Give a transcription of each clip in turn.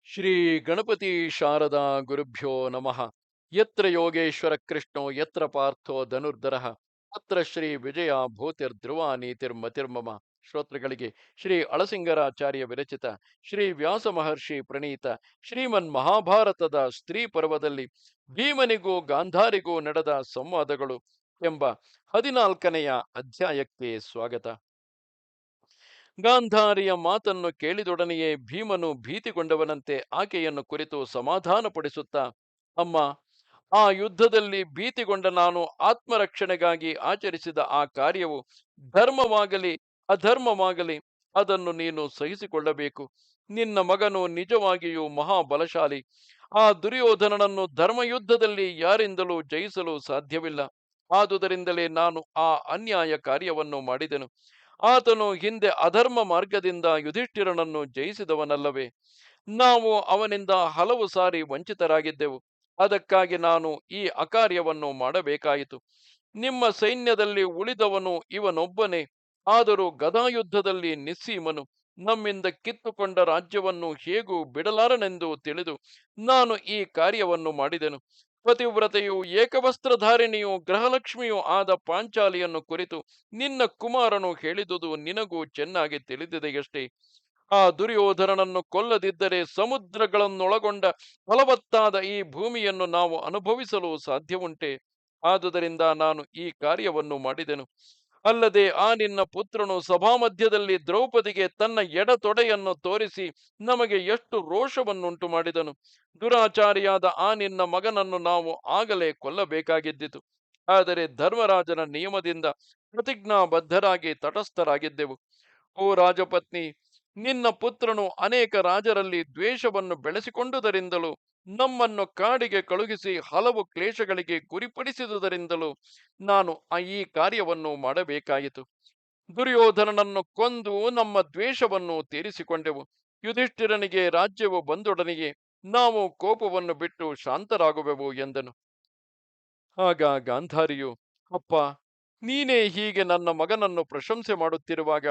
ಶ್ರೀ ಗಣಪತಿ ಶಾರದಾ ಗುರುಭ್ಯೋ ನಮಃ. ಯತ್ರ ಯೋಗೇಶ್ವರ ಕೃಷ್ಣೋ ಯತ್ರ ಪಾರ್ಥೋ ಧನುರ್ಧರಃ ತತ್ರ ಶ್ರೀ ವಿಜಯ ಭೂತಿರ್ಧ್ರುವ ನೀತಿರ್ಮತಿರ್ಮಮ. ಶ್ರೋತೃಗಳಿಗೆ ಶ್ರೀ ಅಳಸಿಂಗರಾಚಾರ್ಯ ವಿರಚಿತ ಶ್ರೀ ವ್ಯಾಸ ಮಹರ್ಷಿ ಪ್ರಣೀತ ಶ್ರೀಮನ್ ಮಹಾಭಾರತದ ಸ್ತ್ರೀ ಪರ್ವದಲ್ಲಿ ಭೀಮನಿಗೂ ಗಾಂಧಾರಿಗೂ ನಡೆದ ಸಂವಾದಗಳು ಎಂಬ 14ನೆಯ ಅಧ್ಯಾಯಕ್ಕೆ ಸ್ವಾಗತ. ಗಾಂಧಾರಿಯ ಮಾತನ್ನು ಕೇಳಿದೊಡನೆಯೇ ಭೀಮನು ಭೀತಿಗೊಂಡವನಂತೆ ಆಕೆಯನ್ನು ಕುರಿತು ಸಮಾಧಾನಪಡಿಸುತ್ತಾ, ಅಮ್ಮ, ಆ ಯುದ್ಧದಲ್ಲಿ ಭೀತಿಗೊಂಡ ನಾನು ಆತ್ಮರಕ್ಷಣೆಗಾಗಿ ಆಚರಿಸಿದ ಆ ಕಾರ್ಯವು ಧರ್ಮವಾಗಲಿ ಅಧರ್ಮವಾಗಲಿ ಅದನ್ನು ನೀನು ಸಹಿಸಿಕೊಳ್ಳಬೇಕು. ನಿನ್ನ ಮಗನು ನಿಜವಾಗಿಯೂ ಮಹಾಬಲಶಾಲಿ. ಆ ದುರ್ಯೋಧನನನ್ನು ಧರ್ಮಯುದ್ಧದಲ್ಲಿ ಯಾರಿಂದಲೂ ಜಯಿಸಲು ಸಾಧ್ಯವಿಲ್ಲ. ಆದುದರಿಂದಲೇ ನಾನು ಆ ಅನ್ಯಾಯ ಕಾರ್ಯವನ್ನು ಮಾಡಿದೆನು. ಆತನು ಹಿಂದೆ ಅಧರ್ಮ ಮಾರ್ಗದಿಂದ ಯುಧಿಷ್ಠಿರನನ್ನು ಜಯಿಸಿದವನಲ್ಲವೇ? ನಾವು ಅವನಿಂದ ಹಲವು ಸಾರಿ ವಂಚಿತರಾಗಿದ್ದೆವು. ಅದಕ್ಕಾಗಿ ನಾನು ಈ ಅಕಾರ್ಯವನ್ನು ಮಾಡಬೇಕಾಯಿತು. ನಿಮ್ಮ ಸೈನ್ಯದಲ್ಲಿ ಉಳಿದವನು ಇವನೊಬ್ಬನೇ. ಆದರೂ ಗದಾಯುದ್ಧದಲ್ಲಿ ನಿಸ್ಸೀಮನು. ನಮ್ಮಿಂದ ಕಿತ್ತುಕೊಂಡ ರಾಜ್ಯವನ್ನು ಹೇಗೂ ಬಿಡಲಾರನೆಂದು ತಿಳಿದು ನಾನು ಈ ಕಾರ್ಯವನ್ನು ಮಾಡಿದೆನು. ಪತಿವ್ರತೆಯು ಏಕವಸ್ತ್ರಧಾರಿಣಿಯು ಗೃಹಲಕ್ಷ್ಮಿಯೂ ಆದ ಪಾಂಚಾಲಿಯನ್ನು ಕುರಿತು ನಿನ್ನ ಕುಮಾರನು ಹೇಳಿದುದು ನಿನಗೂ ಚೆನ್ನಾಗಿ ತಿಳಿದಿದೆಯಷ್ಟೇ. ಆ ದುರ್ಯೋಧನನನ್ನು ಕೊಲ್ಲದಿದ್ದರೆ ಸಮುದ್ರಗಳನ್ನೊಳಗೊಂಡ ಫಲವತ್ತಾದ ಈ ಭೂಮಿಯನ್ನು ನಾವು ಅನುಭವಿಸಲು ಸಾಧ್ಯವುಂಟೆ? ಆದುದರಿಂದ ನಾನು ಈ ಕಾರ್ಯವನ್ನು ಮಾಡಿದೆನು. ಅಲ್ಲದೆ ಆ ನಿನ್ನ ಪುತ್ರನು ಸಭಾಮಧ್ಯದಲ್ಲಿ ದ್ರೌಪದಿಗೆ ತನ್ನ ಎಡತೊಡೆಯನ್ನು ತೋರಿಸಿ ನಮಗೆ ಎಷ್ಟು ರೋಷವನ್ನುಂಟು ಮಾಡಿದನು. ದುರಾಚಾರಿಯಾದ ಆ ನಿನ್ನ ಮಗನನ್ನು ನಾವು ಆಗಲೇ ಕೊಲ್ಲಬೇಕಾಗಿದ್ದಿತು. ಆದರೆ ಧರ್ಮರಾಜನ ನಿಯಮದಿಂದ ಪ್ರತಿಜ್ಞಾಬದ್ಧರಾಗಿ ತಟಸ್ಥರಾಗಿದ್ದೆವು. ಓ ರಾಜಪತ್ನಿ, ನಿನ್ನ ಪುತ್ರನು ಅನೇಕ ರಾಜರಲ್ಲಿ ದ್ವೇಷವನ್ನು ಬೆಳೆಸಿಕೊಂಡುದರಿಂದಲೂ ನಮ್ಮನ್ನು ಕಾಡಿಗೆ ಕಳುಹಿಸಿ ಹಲವು ಕ್ಲೇಶಗಳಿಗೆ ಗುರಿಪಡಿಸಿದುದರಿಂದಲೂ ನಾನು ಈ ಕಾರ್ಯವನ್ನು ಮಾಡಬೇಕಾಯಿತು. ದುರ್ಯೋಧನನನ್ನು ಕೊಂದು ನಮ್ಮ ದ್ವೇಷವನ್ನು ತೀರಿಸಿಕೊಂಡೆವು. ಯುಧಿಷ್ಠಿರನಿಗೆ ರಾಜ್ಯವು ಬಂದೊಡನೆಯೇ ನಾವು ಕೋಪವನ್ನು ಬಿಟ್ಟು ಶಾಂತರಾಗುವೆವು ಎಂದನು. ಆಗ ಗಾಂಧಾರಿಯು, ಅಪ್ಪ, ನೀನೇ ಹೀಗೆ ನನ್ನ ಮಗನನ್ನು ಪ್ರಶಂಸೆ ಮಾಡುತ್ತಿರುವಾಗ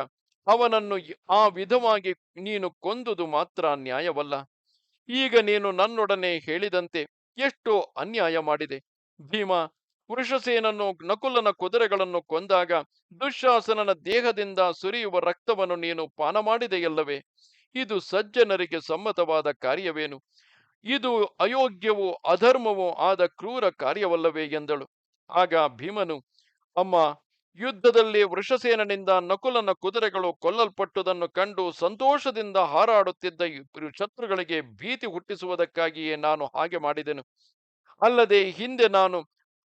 ಅವನನ್ನು ಆ ವಿಧವಾಗಿ ನೀನು ಕೊಂದುದು ಮಾತ್ರ ನ್ಯಾಯವಲ್ಲ. ಈಗ ನೀನು ನನ್ನೊಡನೆ ಹೇಳಿದಂತೆ ಎಷ್ಟೋ ಅನ್ಯಾಯ ಮಾಡಿದೆ. ಭೀಮ, ವೃಷಸೇನನ್ನು ನಕುಲನ ಕುದುರೆಗಳನ್ನು ಕೊಂದಾಗ ದುಶ್ಯಾಸನನ ದೇಹದಿಂದ ಸುರಿಯುವ ರಕ್ತವನ್ನು ನೀನು ಪಾನ ಮಾಡಿದೆಯಲ್ಲವೇ? ಇದು ಸಜ್ಜನರಿಗೆ ಸಮ್ಮತವಾದ ಕಾರ್ಯವೇನು? ಇದು ಅಯೋಗ್ಯವೂ ಅಧರ್ಮವೂ ಆದ ಕ್ರೂರ ಕಾರ್ಯವಲ್ಲವೇ ಎಂದಳು. ಆಗ ಭೀಮನು, ಅಮ್ಮ, ಯುದ್ಧದಲ್ಲಿ ವೃಷಸೇನನಿಂದ ನಕುಲನ ಕುದುರೆಗಳು ಕೊಲ್ಲಲ್ಪಟ್ಟುದನ್ನು ಕಂಡು ಸಂತೋಷದಿಂದ ಹಾರಾಡುತ್ತಿದ್ದ ಶತ್ರುಗಳಿಗೆ ಭೀತಿ ಹುಟ್ಟಿಸುವುದಕ್ಕಾಗಿಯೇ ನಾನು ಹಾಗೆ ಮಾಡಿದೆನು. ಅಲ್ಲದೆ ಹಿಂದೆ ನಾನು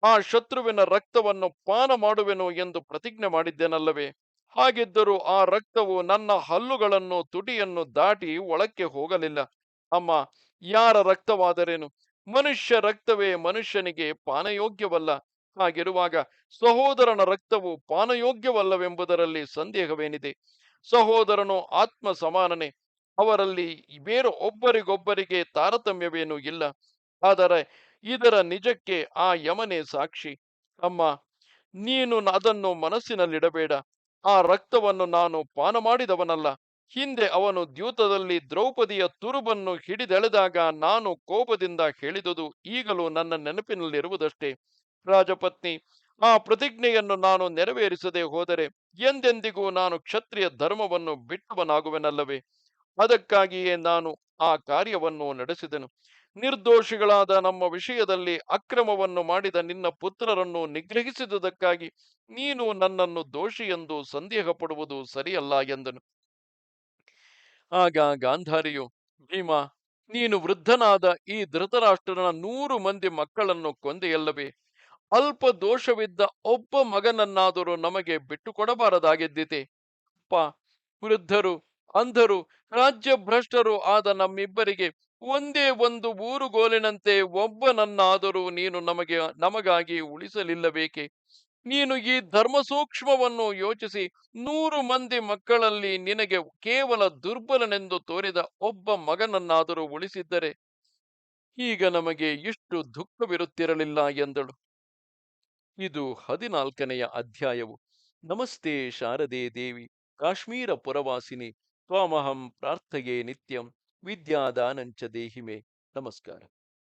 ಆ ಶತ್ರುವಿನ ರಕ್ತವನ್ನು ಪಾನ ಮಾಡುವೆನು ಎಂದು ಪ್ರತಿಜ್ಞೆ ಮಾಡಿದ್ದೇನಲ್ಲವೇ? ಹಾಗಿದ್ದರೂ ಆ ರಕ್ತವು ನನ್ನ ಹಲ್ಲುಗಳನ್ನು ತುಟಿಯನ್ನು ದಾಟಿ ಒಳಕ್ಕೆ ಹೋಗಲಿಲ್ಲ. ಅಮ್ಮ, ಯಾರ ರಕ್ತವಾದರೇನು? ಮನುಷ್ಯ ರಕ್ತವೇ ಮನುಷ್ಯನಿಗೆ ಪಾನಯೋಗ್ಯವಲ್ಲ. ಹಾಗಿರುವಾಗ ಸಹೋದರನ ರಕ್ತವು ಪಾನಯೋಗ್ಯವಲ್ಲವೆಂಬುದರಲ್ಲಿ ಸಂದೇಹವೇನಿದೆ? ಸಹೋದರನು ಆತ್ಮ ಸಮಾನನೇ. ಅವರಲ್ಲಿ ಬೇರೆ ಒಬ್ಬರಿಗೊಬ್ಬರಿಗೆ ತಾರತಮ್ಯವೇನೂ ಇಲ್ಲ. ಆದರೆ ಇದರ ನಿಜಕ್ಕೆ ಆ ಯಮನೇ ಸಾಕ್ಷಿ. ಅಮ್ಮ, ನೀನು ಅದನ್ನು ಮನಸ್ಸಿನಲ್ಲಿಡಬೇಡ. ಆ ರಕ್ತವನ್ನು ನಾನು ಪಾನ ಮಾಡಿದವನಲ್ಲ. ಹಿಂದೆ ಅವನು ದ್ಯೂತದಲ್ಲಿ ದ್ರೌಪದಿಯ ತುರುಬನ್ನು ಹಿಡಿದೆಳೆದಾಗ ನಾನು ಕೋಪದಿಂದ ಹೇಳಿದುದು ಈಗಲೂ ನನ್ನ ನೆನಪಿನಲ್ಲಿರುವುದಷ್ಟೇ. ರಾಜಪತ್ನಿ, ಆ ಪ್ರತಿಜ್ಞೆಯನ್ನು ನಾನು ನೆರವೇರಿಸದೆ ಹೋದರೆ ಎಂದೆಂದಿಗೂ ನಾನು ಕ್ಷತ್ರಿಯ ಧರ್ಮವನ್ನು ಬಿಟ್ಟವನಾಗುವೆನಲ್ಲವೇ? ಅದಕ್ಕಾಗಿಯೇ ನಾನು ಆ ಕಾರ್ಯವನ್ನು ನಡೆಸಿದೆನು. ನಿರ್ದೋಷಿಗಳಾದ ನಮ್ಮ ವಿಷಯದಲ್ಲಿ ಅಕ್ರಮವನ್ನು ಮಾಡಿದ ನಿನ್ನ ಪುತ್ರರನ್ನು ನಿಗ್ರಹಿಸಿದುದಕ್ಕಾಗಿ ನೀನು ನನ್ನನ್ನು ದೋಷಿ ಎಂದು ಸಂದೇಹ ಪಡುವುದು ಸರಿಯಲ್ಲ ಎಂದನು. ಆಗ ಗಾಂಧಾರಿಯು, ಭೀಮ, ನೀನು ವೃದ್ಧನಾದ ಈ ಧೃತರಾಷ್ಟ್ರನ 100 ಮಂದಿ ಮಕ್ಕಳನ್ನು ಕೊಂದೆಯಲ್ಲವೇ? ಅಲ್ಪ ದೋಷವಿದ್ದ ಒಬ್ಬ ಮಗನನ್ನಾದರೂ ನಮಗೆ ಬಿಟ್ಟುಕೊಡಬಾರದಾಗಿದ್ದಿತೆ. ಅಪ್ಪ, ವೃದ್ಧರು, ಅಂಧರು, ರಾಜ್ಯಭ್ರಷ್ಟರು ಆದ ನಮ್ಮಿಬ್ಬರಿಗೆ ಒಂದೇ ಒಂದು ಊರುಗೋಲಿನಂತೆ ಒಬ್ಬನನ್ನಾದರೂ ನೀನು ನಮಗಾಗಿ ಉಳಿಸಲಿಲ್ಲಬೇಕೆ? ನೀನು ಈ ಧರ್ಮ ಸೂಕ್ಷ್ಮವನ್ನು ಯೋಚಿಸಿ 100 ಮಂದಿ ಮಕ್ಕಳಲ್ಲಿ ನಿನಗೆ ಕೇವಲ ದುರ್ಬಲನೆಂದು ತೋರಿದ ಒಬ್ಬ ಮಗನನ್ನಾದರೂ ಉಳಿಸಿದ್ದರೆ ಈಗ ನಮಗೆ ಇಷ್ಟು ದುಃಖವಿರುತ್ತಿರಲಿಲ್ಲ ಎಂದಳು. ಇದು 14ನೆಯ ಅಧ್ಯಾಯವು. ನಮಸ್ತೆ ಶಾರದೆ ದೇವಿ, ಕಾಶ್ಮೀರ ಪುರವಾಸಿನಿ, ತ್ವಾಮಹಂ ಪ್ರಾರ್ಥಯೇ ನಿತ್ಯಂ. ವಿದ್ಯಾದಾನಂಚ ದೇಹಿಮೆ. ನಮಸ್ಕಾರ.